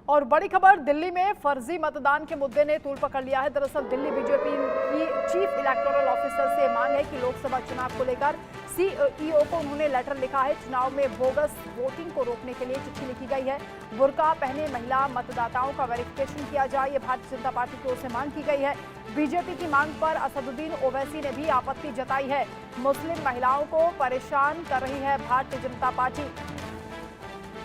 और बड़ी खबर, दिल्ली में फर्जी मतदान के मुद्दे ने तूल पकड़ लिया है। दरअसल दिल्ली बीजेपी की चीफ इलेक्टोरल ऑफिसर से मांग है कि लोकसभा चुनाव को लेकर सीईओ को उन्होंने लेटर लिखा है। चुनाव में बोगस वोटिंग को रोकने के लिए चिट्ठी लिखी गई है। बुर्का पहने महिला मतदाताओं का वेरिफिकेशन किया जाए, ये भारतीय जनता पार्टी की ओर से मांग की गई है। बीजेपी की मांग पर असदुद्दीन ओवैसी ने भी आपत्ति जताई है। मुस्लिम महिलाओं को परेशान कर रही है भारतीय जनता पार्टी।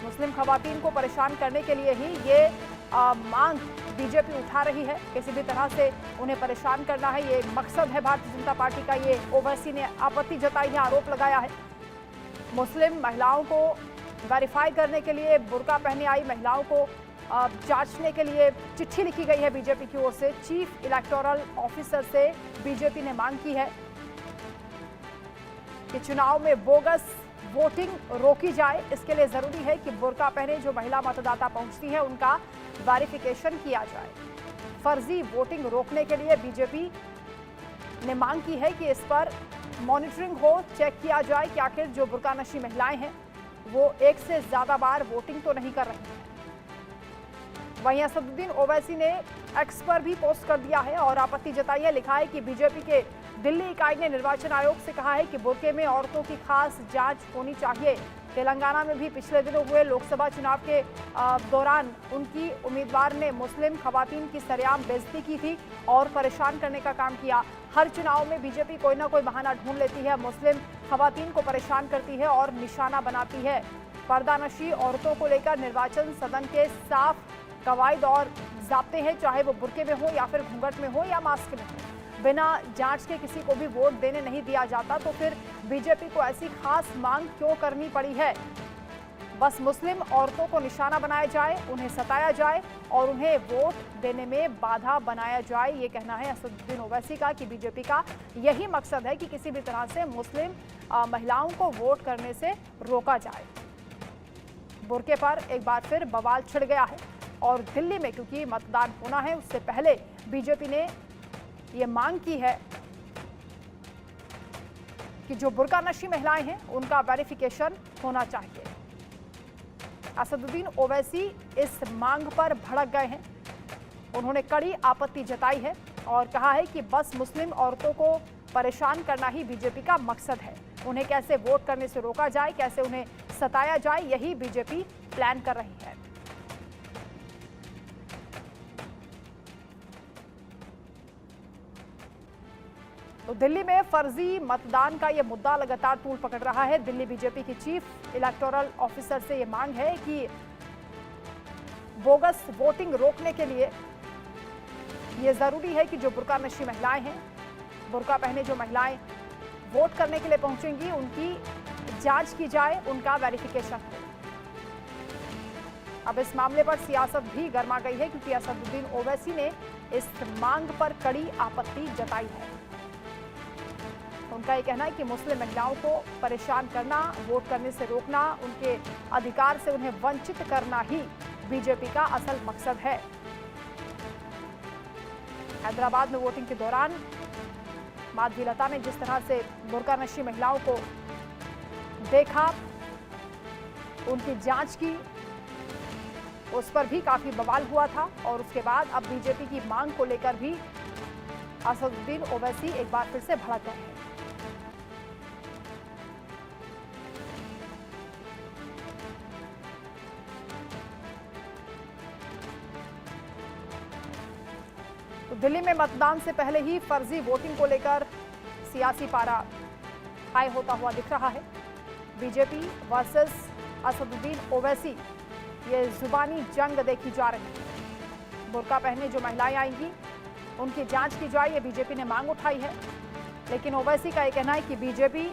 मुस्लिम खवातीन को परेशान करने के लिए ही ये मांग बीजेपी उठा रही है। किसी भी तरह से उन्हें परेशान करना है, ये मकसद है भारतीय जनता पार्टी का। ये ओवैसी ने आपत्ति जताई है, आरोप लगाया है। मुस्लिम महिलाओं को वेरीफाई करने के लिए, बुर्का पहने आई महिलाओं को जांचने के लिए चिट्ठी लिखी गई है बीजेपी की ओर से। चीफ इलेक्टोरल ऑफिसर से बीजेपी ने मांग की है कि चुनाव में बोगस वोटिंग रोकी जाए। इसके लिए जरूरी है कि बुर्का पहने जो महिला मतदाता पहुंचती है उनका वेरिफिकेशन किया जाए। फर्जी वोटिंग रोकने के लिए बीजेपी ने मांग की है कि इस पर मॉनिटरिंग हो, चेक किया जाए कि आखिर जो बुर्का नशी महिलाएं हैं वो एक से ज्यादा बार वोटिंग तो नहीं कर रही हैं। वहीं असदुद्दीन ओवैसी ने एक्स पर भी पोस्ट कर दिया है और आपत्ति जताई है। लिखा है कि बीजेपी के दिल्ली इकाई ने निर्वाचन आयोग से कहा है कि बुर्के में औरतों की खास जांच होनी चाहिए। तेलंगाना में भी पिछले दिनों हुए लोकसभा चुनाव के दौरान उनकी उम्मीदवार ने मुस्लिम खवातीन की सरेआम बेइज्जती की थी और परेशान करने का काम किया। हर चुनाव में बीजेपी कोई ना कोई बहाना ढूंढ लेती है, मुस्लिम खवातीन को परेशान करती है और निशाना बनाती है। पर्दानशी औरतों को लेकर निर्वाचन सदन के साफ कवायद और ज़ाब्ते हैं, चाहे वो बुर्के में हो या फिर घूंघट में हो या मास्क में हो। बिना जांच के किसी को भी वोट देने नहीं दिया जाता, तो फिर बीजेपी को ऐसी खास मांग क्यों करनी पड़ी है? बस मुस्लिम औरतों को निशाना बनाया जाए, उन्हें सताया जाए और उन्हें वोट देने में बाधा बनाया जाए। ये कहना है असदुद्दीन ओवैसी का कि बीजेपी का यही मकसद है कि किसी भी तरह से मुस्लिम महिलाओं को वोट करने से रोका जाए। बुर्के पर एक बार फिर बवाल छिड़ गया है और दिल्ली में क्योंकि मतदान होना है, उससे पहले बीजेपी ने ये मांग की है कि जो बुर्का नशी महिलाएं हैं उनका वेरिफिकेशन होना चाहिए। असदुद्दीन ओवैसी इस मांग पर भड़क गए हैं। उन्होंने कड़ी आपत्ति जताई है और कहा है कि बस मुस्लिम औरतों को परेशान करना ही बीजेपी का मकसद है। उन्हें कैसे वोट करने से रोका जाए, कैसे उन्हें सताया जाए, यही बीजेपी प्लान कर रही है। तो दिल्ली में फर्जी मतदान का यह मुद्दा लगातार तूल पकड़ रहा है। दिल्ली बीजेपी की चीफ इलेक्टोरल ऑफिसर से यह मांग है कि बोगस वोटिंग रोकने के लिए यह जरूरी है कि जो बुर्का नशी महिलाएं हैं, बुर्का पहने जो महिलाएं वोट करने के लिए पहुंचेंगी, उनकी जांच की जाए, उनका वेरिफिकेशन हो। अब इस मामले पर सियासत भी गर्मा गई है क्योंकि असदुद्दीन ओवैसी ने इस मांग पर कड़ी आपत्ति जताई है। उनका ये कहना है कि मुस्लिम महिलाओं को परेशान करना, वोट करने से रोकना, उनके अधिकार से उन्हें वंचित करना ही बीजेपी का असल मकसद है। हैदराबाद में वोटिंग के दौरान माधवी लता ने जिस तरह से बुर्का नशी महिलाओं को देखा, उनकी जांच की, उस पर भी काफी बवाल हुआ था और उसके बाद अब बीजेपी की मांग को लेकर भी असदुद्दीन ओवैसी एक बार फिर से भड़क गए हैं। तो दिल्ली में मतदान से पहले ही फर्जी वोटिंग को लेकर सियासी पारा हाई होता हुआ दिख रहा है। बीजेपी वर्सेस असदुद्दीन ओवैसी, ये जुबानी जंग देखी जा रही है। बुर्का पहने जो महिलाएं आएंगी उनकी जांच की जाए, ये बीजेपी ने मांग उठाई है। लेकिन ओवैसी का ये कहना है कि बीजेपी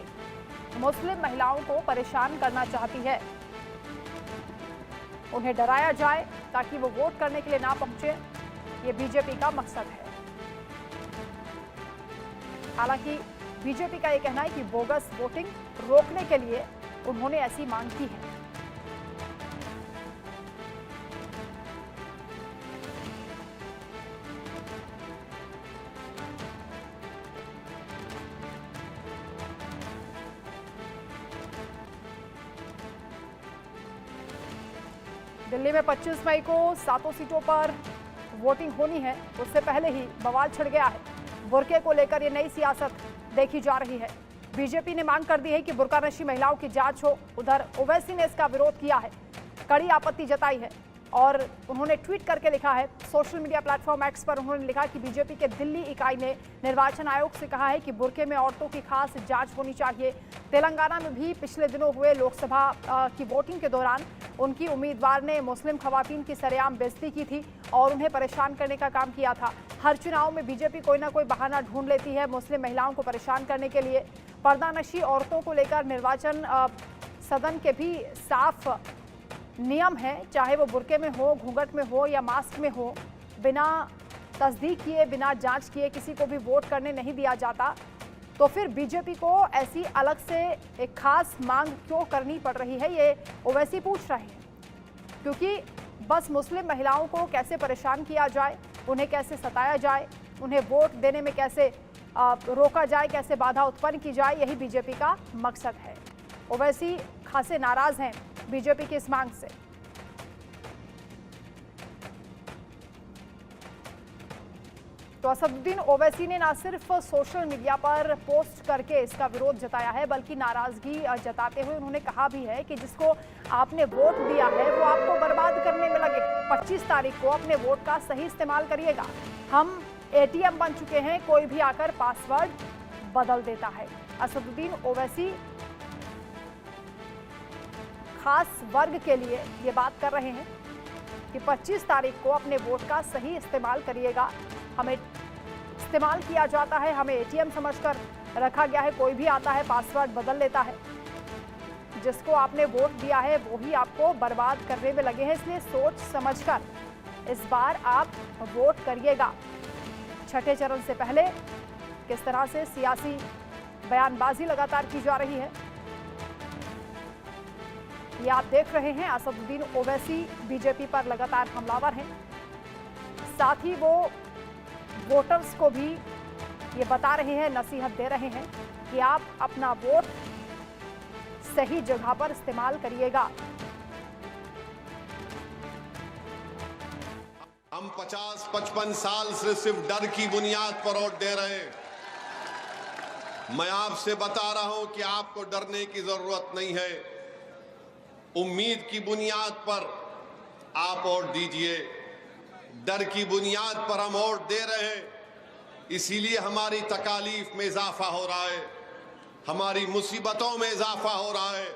मुस्लिम महिलाओं को परेशान करना चाहती है, उन्हें डराया जाए ताकि वो वोट करने के लिए ना पहुंचे, ये बीजेपी का मकसद है। हालांकि बीजेपी का यह कहना है कि बोगस वोटिंग रोकने के लिए उन्होंने ऐसी मांग की है। दिल्ली में 25 मई को 7 सीटों पर वोटिंग होनी है, उससे पहले ही बवाल छिड़ गया है। बुर्के को लेकर ये नई सियासत देखी जा रही है। बीजेपी ने मांग कर दी है कि बुर्कानशी महिलाओं की जांच हो। उधर ओवैसी ने इसका विरोध किया है, कड़ी आपत्ति जताई है और उन्होंने ट्वीट करके लिखा है। सोशल मीडिया प्लेटफॉर्म एक्स पर उन्होंने लिखा कि बीजेपी के दिल्ली इकाई ने निर्वाचन आयोग से कहा है कि बुर्के में औरतों की खास जांच होनी चाहिए। तेलंगाना में भी पिछले दिनों हुए लोकसभा की वोटिंग के दौरान उनकी उम्मीदवार ने मुस्लिम खवातीन की सरेआम बेइज्जती की थी और उन्हें परेशान करने का काम किया था। हर चुनाव में बीजेपी कोई ना कोई बहाना ढूंढ लेती है मुस्लिम महिलाओं को परेशान करने के लिए। पर्दानशी औरतों को लेकर निर्वाचन सदन के भी साफ नियम है, चाहे वो बुर्के में हो, घूंघट में हो या मास्क में हो, बिना तस्दीक किए, बिना जांच किए किसी को भी वोट करने नहीं दिया जाता। तो फिर बीजेपी को ऐसी अलग से एक खास मांग क्यों करनी पड़ रही है, ये ओवैसी पूछ रहे हैं। क्योंकि बस मुस्लिम महिलाओं को कैसे परेशान किया जाए, उन्हें कैसे सताया जाए, उन्हें वोट देने में कैसे रोका जाए, कैसे बाधा उत्पन्न की जाए, यही बीजेपी का मकसद है। ओवैसी खासे नाराज हैं बीजेपी की इस मांग से। तो असदुद्दीन ओवैसी ने ना सिर्फ सोशल मीडिया पर पोस्ट करके इसका विरोध जताया है, बल्कि नाराजगी जताते हुए उन्होंने कहा भी है कि जिसको आपने वोट दिया है वो आपको बर्बाद करने में लगे। 25 तारीख को अपने वोट का सही इस्तेमाल करिएगा। हम एटीएम बन चुके हैं, कोई भी आकर पासवर्ड बदल देता है। असदुद्दीन ओवैसी खास वर्ग के लिए ये बात कर रहे हैं कि 25 तारीख को अपने वोट का सही इस्तेमाल करिएगा। हमें इस्तेमाल किया जाता है, हमें एटीएम समझकर रखा गया है, कोई भी आता है पासवर्ड बदल लेता है। जिसको आपने वोट दिया है वो ही आपको बर्बाद करने में लगे हैं, इसलिए सोच समझकर इस बार आप वोट करिएगा। छठे चरण से पहले किस तरह से सियासी बयानबाजी लगातार की जा रही है, ये आप देख रहे हैं। असदुद्दीन ओवैसी बीजेपी पर लगातार हमलावर हैं। साथ ही वो वोटर्स को भी ये बता रहे हैं, नसीहत दे रहे हैं कि आप अपना वोट सही जगह पर इस्तेमाल करिएगा। हम 50-55 साल से सिर्फ डर की बुनियाद पर वोट दे रहे हैं। मैं आपसे बता रहा हूं कि आपको डरने की जरूरत नहीं है। उम्मीद की बुनियाद पर आप वोट दीजिए। डर की बुनियाद पर हम वोट दे रहे हैं, इसीलिए हमारी तकालीफ में इजाफा हो रहा है, हमारी मुसीबतों में इजाफा हो रहा है।